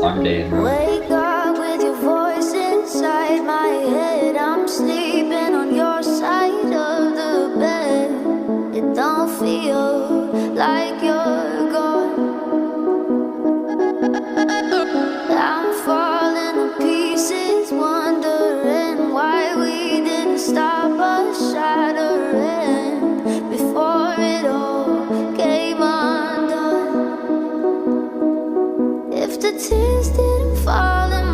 I'm Dane. Wake up with your voice inside my head. I'm sleeping on your side of the bed. It don't feel like you're gone. I'm falling to pieces, wondering why we didn't stop us shattering before it all came undone. If the tears didn't fall in